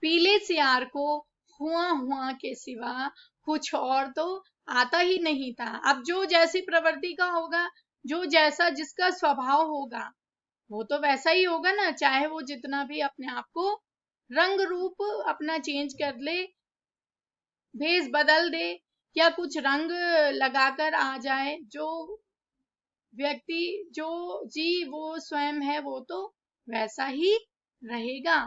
पीले सियार को हुआ हुआ के सिवा कुछ और तो आता ही नहीं था। अब जो जैसी प्रवृत्ति का होगा, जो जैसा जिसका स्वभाव होगा, वो तो वैसा ही होगा ना, चाहे वो जितना भी अपने आप को रंग रूप अपना चेंज कर ले, भेष बदल दे, या कुछ रंग लगाकर आ जाए। जो व्यक्ति, जो जी वो स्वयं है, वो तो वैसा ही रहेगा।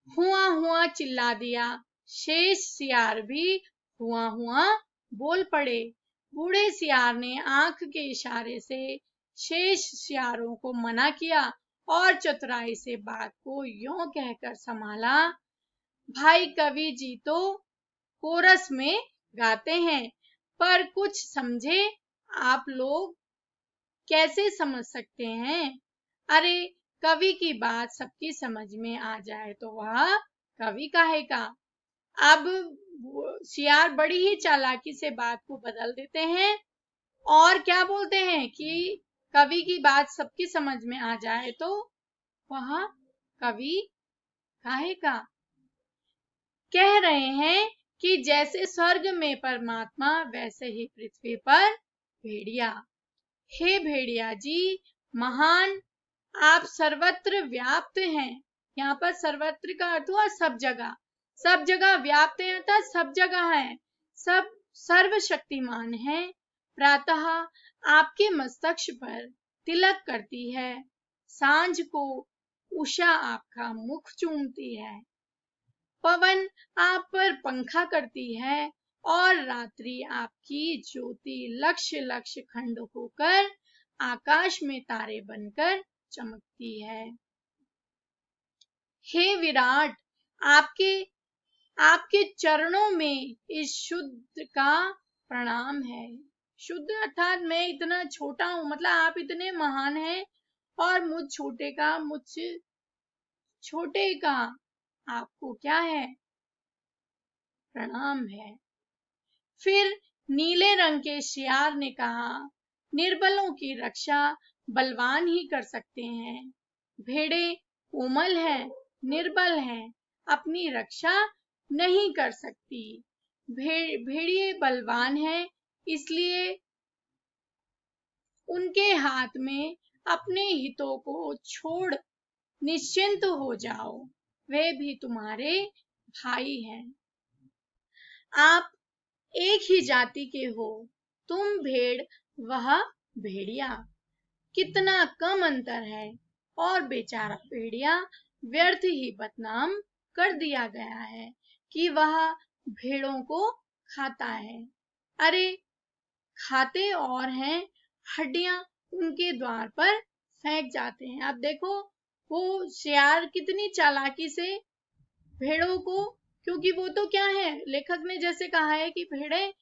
हुआ हुआ चिल्ला दिया। शेष सियार भी हुआ हुआ बोल पड़े। बूढ़े सियार ने आंख के इशारे से शेष सियारों को मना किया और चतुराई से बात को यों कहकर संभाला, भाई कवि जी तो कोरस में गाते हैं, पर कुछ समझे आप लोग कैसे समझ सकते हैं? अरे कवि की बात सबकी समझ में आ जाए तो वह कवि काहे का। अब सियार बड़ी ही चालाकी से बात को बदल देते हैं और क्या बोलते हैं कि कवि की बात सबकी समझ में आ जाए तो वह कवि काहे का। कह रहे हैं कि जैसे स्वर्ग में परमात्मा, वैसे ही पृथ्वी पर भेड़िया। हे भेड़िया जी महान, आप सर्वत्र व्याप्त हैं। यहाँ पर सर्वत्र का अर्थ हुआ सब जगह, सब जगह व्याप्त है अर्थात सब जगह है, सब सर्वशक्तिमान है। प्रातः आपके मस्तक पर तिलक करती है, सांझ को उषा आपका मुख चूमती है, पवन आप पर पंखा करती है और रात्रि आपकी ज्योति लक्ष लक्ष खंड होकर आकाश में तारे बनकर चमकती है। हे विराट, आपके आपके चरणों में इस शुद्ध का प्रणाम है। शुद्ध अर्थात मैं इतना छोटा हूं, मतलब आप इतने महान हैं और मुझ छोटे का आपको क्या है, प्रणाम है। फिर नीले रंग के सियार ने कहा, निर्बलों की रक्षा बलवान ही कर सकते हैं। भेड़े कोमल हैं, निर्बल हैं, अपनी रक्षा नहीं कर सकती। भेड़िए बलवान हैं, इसलिए उनके हाथ में अपने हितों को छोड़ निश्चिंत हो जाओ, वे भी तुम्हारे भाई हैं। आप एक ही जाति के हो, तुम भेड़ वह भेड़िया, कितना कम अंतर है। और बेचारा भेड़िया व्यर्थ ही बदनाम कर दिया गया है कि वह भेड़ों को खाता है। अरे खाते और हैं, हड्डियां उनके द्वार पर फेंक जाते हैं। अब देखो वो सियार कितनी चालाकी से भेड़ों को, क्योंकि वो तो क्या है, लेखक ने जैसे कहा है कि भेड़ें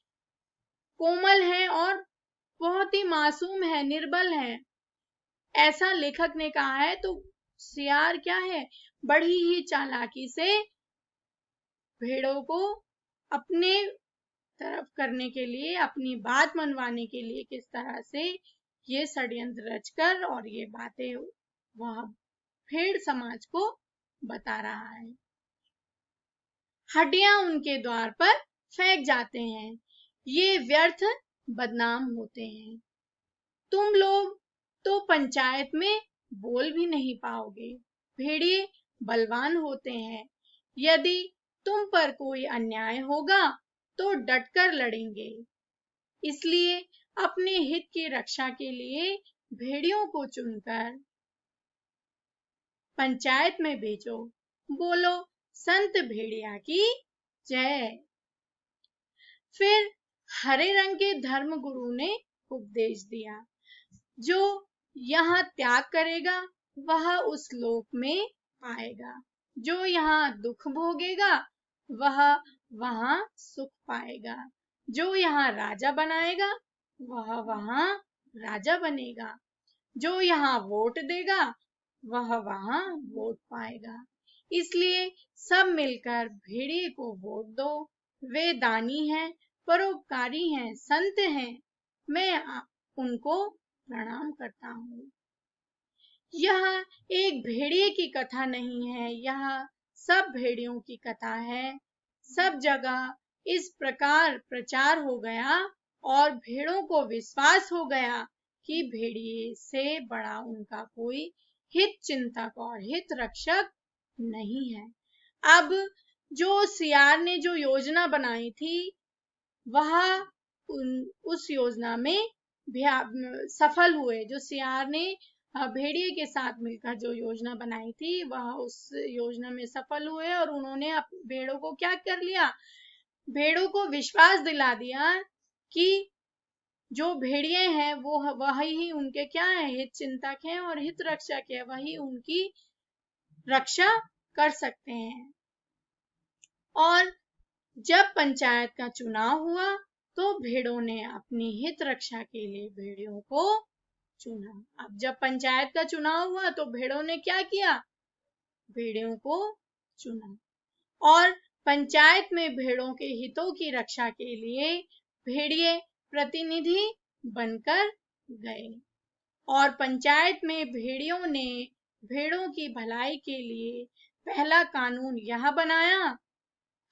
कोमल हैं और बहुत ही मासूम है, निर्बल है, ऐसा लेखक ने कहा है। तो सियार क्या है, बड़ी ही चालाकी से भेड़ों को अपने तरफ करने के लिए, अपनी बात मनवाने के लिए किस तरह से ये षड्यंत्र रचकर और ये बातें वह भेड़ समाज को बता रहा है। हड्डियां उनके द्वार पर फेंक जाते हैं, ये व्यर्थ बदनाम होते हैं। तुम लोग तो पंचायत में बोल भी नहीं पाओगे। भेड़िए बलवान होते हैं, यदि तुम पर कोई अन्याय होगा तो डटकर लड़ेंगे। इसलिए अपने हित की रक्षा के लिए भेड़ियों को चुनकर पंचायत में भेजो। बोलो संत भेड़िया की जय। फिर हरे रंग के धर्म गुरु ने उपदेश दिया, जो यहाँ त्याग करेगा वह उस लोक में पाएगा, जो यहाँ दुख भोगेगा वह वहाँ सुख पाएगा, जो यहाँ राजा बनाएगा वह वहाँ राजा बनेगा, जो यहाँ वोट देगा वह वहाँ वोट पाएगा। इसलिए सब मिलकर भेड़िए को वोट दो। वे दानी हैं, परोपकारी हैं, संत हैं, मैं उनको प्रणाम करता हूँ। यह एक भेड़िए की कथा नहीं है, यह सब भेड़ियों की कथा है। सब जगह इस प्रकार प्रचार हो गया और भेड़ों को विश्वास हो गया कि भेड़िए से बड़ा उनका कोई हित चिंतक और हित रक्षक नहीं है। अब जो सियार ने जो योजना बनाई थी वह उस योजना में सफल हुए। जो सियार ने भेड़िए के साथ मिलकर जो योजना बनाई थी वह उस योजना में सफल हुए और उन्होंने भेड़ों को क्या कर लिया, भेड़ों को विश्वास दिला दिया कि जो भेड़िए हैं वो वही उनके क्या है, हित चिंतक हैं और हित रक्षक है, वही उनकी रक्षा कर सकते हैं। और जब पंचायत का चुनाव हुआ तो भेड़ों ने अपनी हित रक्षा के लिए भेड़ियों को चुना। अब जब पंचायत का चुनाव हुआ तो भेड़ों ने क्या किया, भेड़ियों को चुना और पंचायत में भेड़ों के हितों की रक्षा के लिए भेड़िए प्रतिनिधि बनकर गए। और पंचायत में भेड़ियों ने भेड़ों की भलाई के लिए पहला कानून यह बनाया,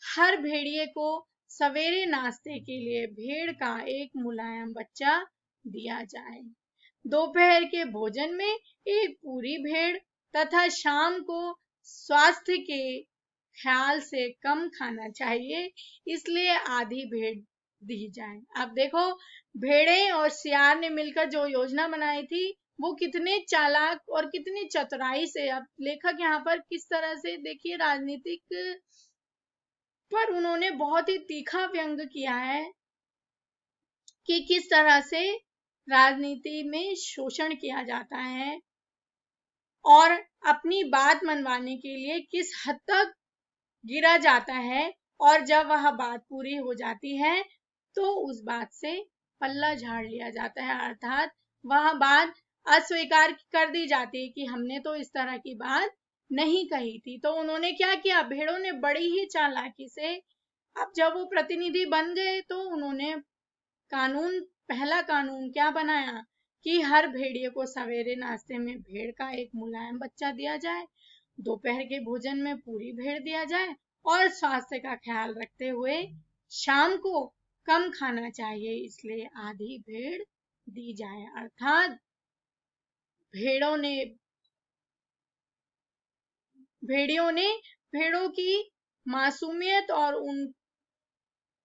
हर भेड़िए को सवेरे नाश्ते के लिए भेड़ का एक मुलायम बच्चा दिया जाए, दोपहर के भोजन में एक पूरी भेड़ तथा शाम को स्वास्थ्य के ख्याल से कम खाना चाहिए इसलिए आधी भेड़ दी जाए। अब देखो भेड़े और सियार ने मिलकर जो योजना बनाई थी वो कितने चालाक और कितनी चतुराई से, अब लेखक यहाँ पर किस तरह से देखिए राजनीतिक पर उन्होंने बहुत ही तीखा व्यंग किया है कि किस तरह से राजनीति में शोषण किया जाता है और अपनी बात मनवाने के लिए किस हद तक गिरा जाता है और जब वह बात पूरी हो जाती है तो उस बात से पल्ला झाड़ लिया जाता है, अर्थात वह बात अस्वीकार कर दी जाती है कि हमने तो इस तरह की बात नहीं कही थी। तो उन्होंने क्या किया, भेड़ों ने बड़ी ही चालाकी से, अब जब वो प्रतिनिधि बन गए तो उन्होंने पहला कानून क्या बनाया कि हर भेड़िए को सवेरे नाश्ते में भेड़ का एक मुलायम बच्चा दिया जाए, दोपहर के भोजन में पूरी भेड़ दिया जाए और स्वास्थ्य का ख्याल रखते हुए शाम को कम खाना चाहिए इसलिए आधी भेड़ दी जाए। अर्थात भेड़ियों ने भेड़ों की मासूमियत और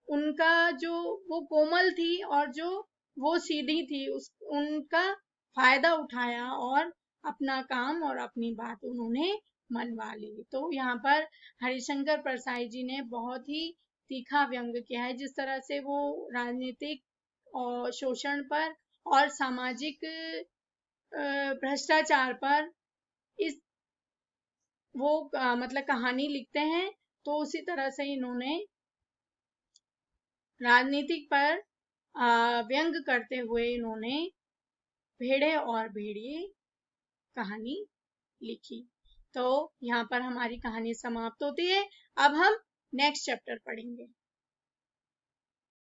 उनका जो वो कोमल थी और जो वो सीधी थी उनका फायदा उठाया और अपना काम और अपनी बात उन्होंने मनवा ली। तो यहाँ पर हरिशंकर परसाई जी ने बहुत ही तीखा व्यंग किया है जिस तरह से वो राजनीतिक और शोषण पर और सामाजिक भ्रष्टाचार पर इस वो मतलब कहानी लिखते हैं, तो उसी तरह से इन्होंने राजनीतिक पर व्यंग करते हुए इन्होंने भेड़े और भेड़िए कहानी लिखी। तो यहाँ पर हमारी कहानी समाप्त होती है। अब हम नेक्स्ट चैप्टर पढ़ेंगे।